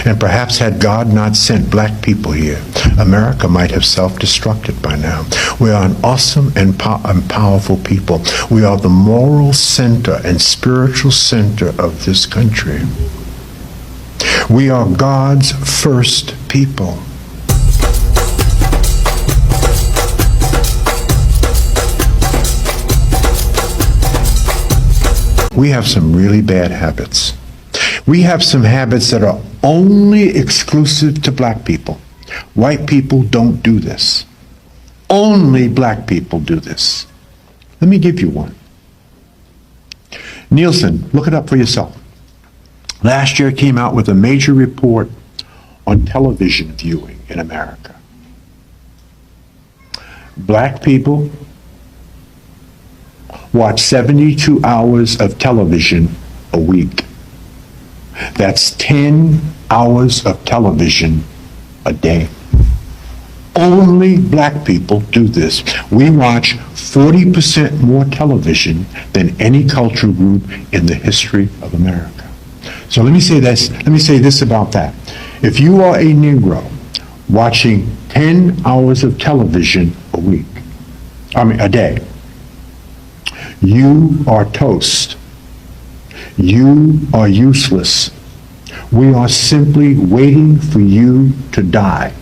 And perhaps had God not sent black people here, America might have self-destructed by now. We are an awesome and powerful people. We are the moral center and spiritual center of this country. We are God's first people. We have some really bad habits. We have some habits that are only exclusive to black people. White people don't do this. Only black people do this. Let me give you one. Nielsen, look it up for yourself. Last year came out with a major report on television viewing in America. Black people watch 72 hours of television a week. That's 10 hours of television a day. Only black people do this. We watch 40% more television than any cultural group in the history of America. So let me say this about that. If you are a Negro watching 10 hours of television a day, you are toast. You are useless. We are simply waiting for you to die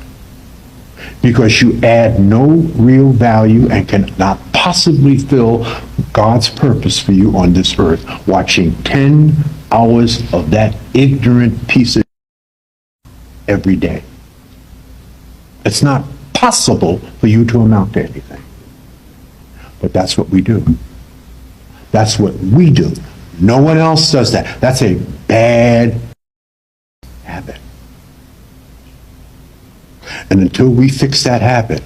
because you add no real value and cannot possibly fill God's purpose for you on this earth, watching 10 hours of that ignorant piece of every day. It's not possible for you to amount to anything. But that's what we do. That's what we do. No one else does that. That's a bad habit. And until we fix that habit,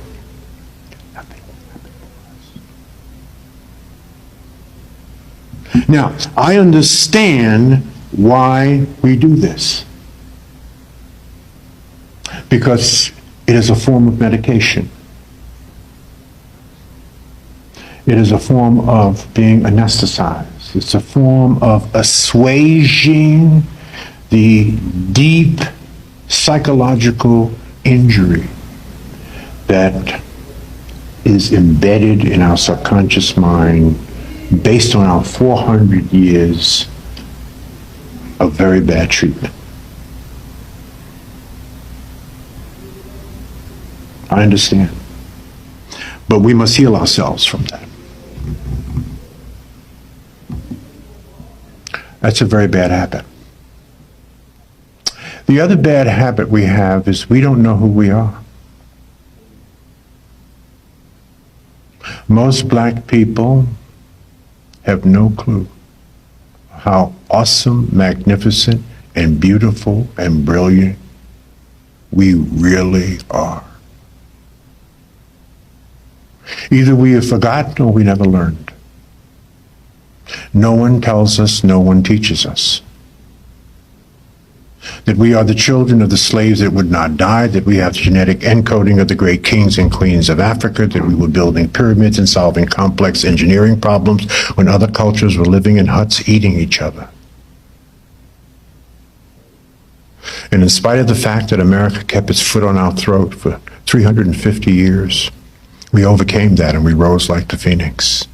nothing will happen for us. Now, I understand why we do this. Because it is a form of medication. It is a form of being anesthetized. It's a form of assuaging the deep psychological injury that is embedded in our subconscious mind based on our 400 years of very bad treatment. I understand. But we must heal ourselves from that. That's a very bad habit. The other bad habit we have is we don't know who we are. Most black people have no clue how awesome, magnificent, and beautiful and brilliant we really are. Either we have forgotten or we never learned. No one tells us, no one teaches us. That we are the children of the slaves that would not die, that we have the genetic encoding of the great kings and queens of Africa, that we were building pyramids and solving complex engineering problems when other cultures were living in huts eating each other. And in spite of the fact that America kept its foot on our throat for 350 years, we overcame that and we rose like the phoenix.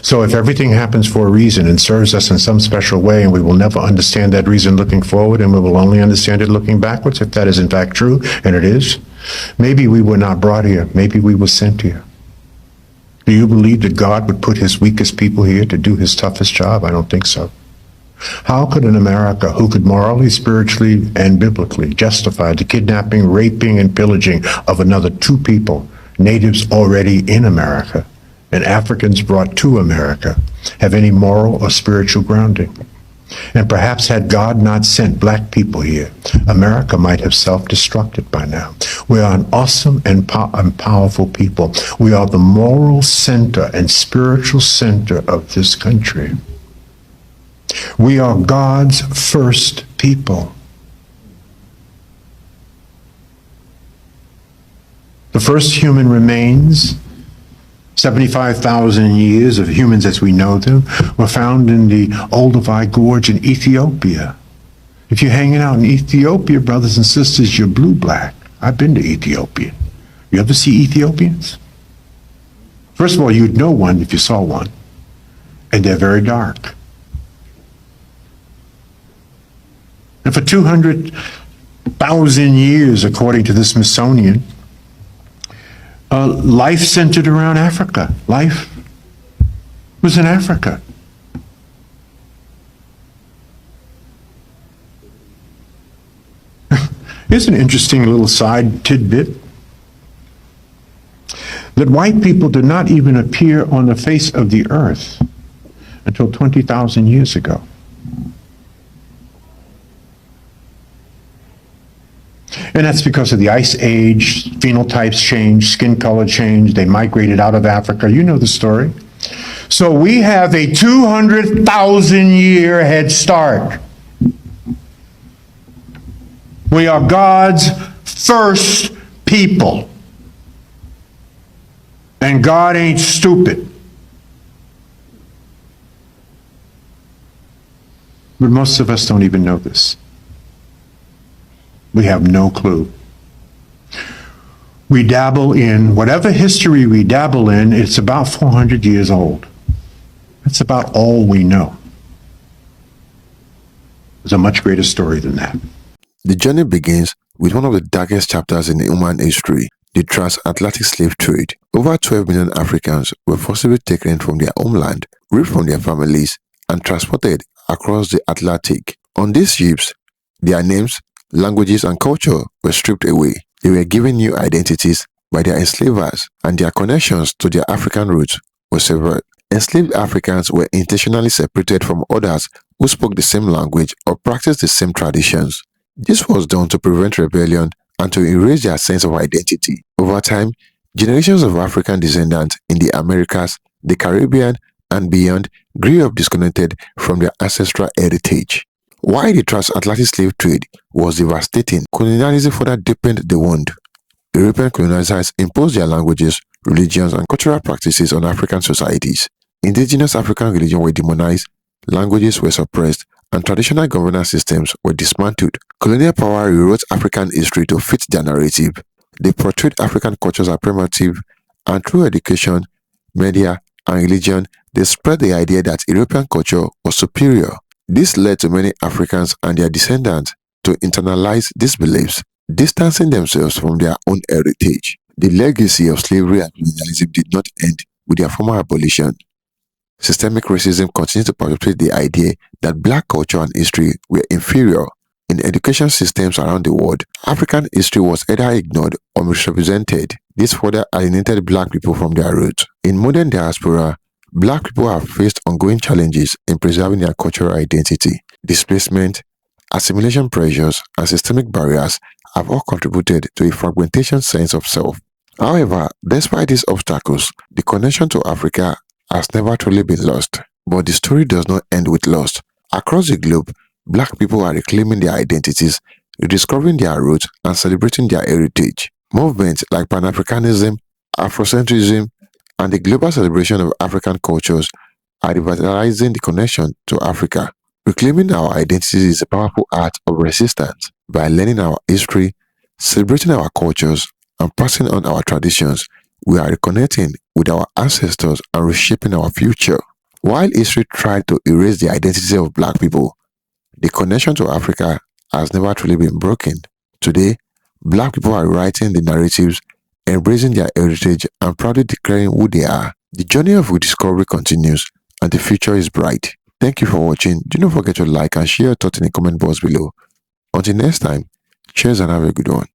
So if everything happens for a reason and serves us in some special way, and we will never understand that reason looking forward, and we will only understand it looking backwards, if that is in fact true, and it is, maybe we were not brought here, maybe we were sent here. Do you believe that God would put his weakest people here to do his toughest job? I don't think so. How could an America who could morally, spiritually, and biblically justify the kidnapping, raping, and pillaging of another two people, natives already in America, and Africans brought to America, have any moral or spiritual grounding? And perhaps had God not sent black people here, America might have self-destructed by now. We are an awesome and powerful people. We are the moral center and spiritual center of this country. We are God's first people. The first human remains, 75,000 years of humans as we know them, were found in the Olduvai Gorge in Ethiopia. If you're hanging out in Ethiopia, brothers and sisters, you're blue-black. I've been to Ethiopia. You ever see Ethiopians? First of all, you'd know one if you saw one. And they're very dark. And for 200,000 years, according to the Smithsonian, life centered around Africa. Life was in Africa. Here's an interesting little side tidbit. That white people did not even appear on the face of the earth until 20,000 years ago. And that's because of the ice age, phenotypes changed, skin color changed, they migrated out of Africa. You know the story. So we have a 200,000 year head start. We are God's first people. And God ain't stupid. But most of us don't even know this. We have no clue. We dabble in, whatever history we dabble in, it's about 400 years old. That's about all we know. There's a much greater story than that. The journey begins with one of the darkest chapters in human history, the transatlantic slave trade. Over 12 million Africans were forcibly taken from their homeland, ripped from their families, and transported across the Atlantic. On these ships, their names, languages, and culture were stripped away. They were given new identities by their enslavers, and their connections to their African roots were severed. Enslaved Africans were intentionally separated from others who spoke the same language or practiced the same traditions. This was done to prevent rebellion and to erase their sense of identity. Over time, generations of African descendants in the Americas, the Caribbean, and beyond grew up disconnected from their ancestral heritage. While the transatlantic slave trade was devastating, colonialism further deepened the wound. European colonizers imposed their languages, religions, and cultural practices on African societies. Indigenous African religions were demonized, languages were suppressed, and traditional governance systems were dismantled. Colonial power rewrote African history to fit their narrative. They portrayed African cultures as primitive, and through education, media, and religion, they spread the idea that European culture was superior. This led to many Africans and their descendants to internalize these beliefs, distancing themselves from their own heritage. The legacy of slavery and colonialism did not end with their formal abolition. Systemic racism continued to perpetuate the idea that black culture and history were inferior. In education systems around the world, African history was either ignored or misrepresented. This further alienated black people from their roots. In modern diaspora, black people have faced ongoing challenges in preserving their cultural identity. Displacement, assimilation pressures, and systemic barriers have all contributed to a fragmentation sense of self. However, despite these obstacles, the connection to Africa has never truly been lost. But the story does not end with loss. Across the globe, black people are reclaiming their identities, rediscovering their roots, and celebrating their heritage. Movements like Pan-Africanism, Afrocentrism, and the global celebration of African cultures are revitalizing the connection to Africa. Reclaiming our identities is a powerful act of resistance. By learning our history, celebrating our cultures, and passing on our traditions, we are reconnecting with our ancestors and reshaping our future. While history tried to erase the identity of black people, the connection to Africa has never truly been broken. Today, black people are writing the narratives, embracing their heritage, and proudly declaring who they are. The journey of rediscovery continues, and the future is bright. Thank you for watching. Do not forget to like and share your thoughts in the comment box below. Until next time, cheers and have a good one.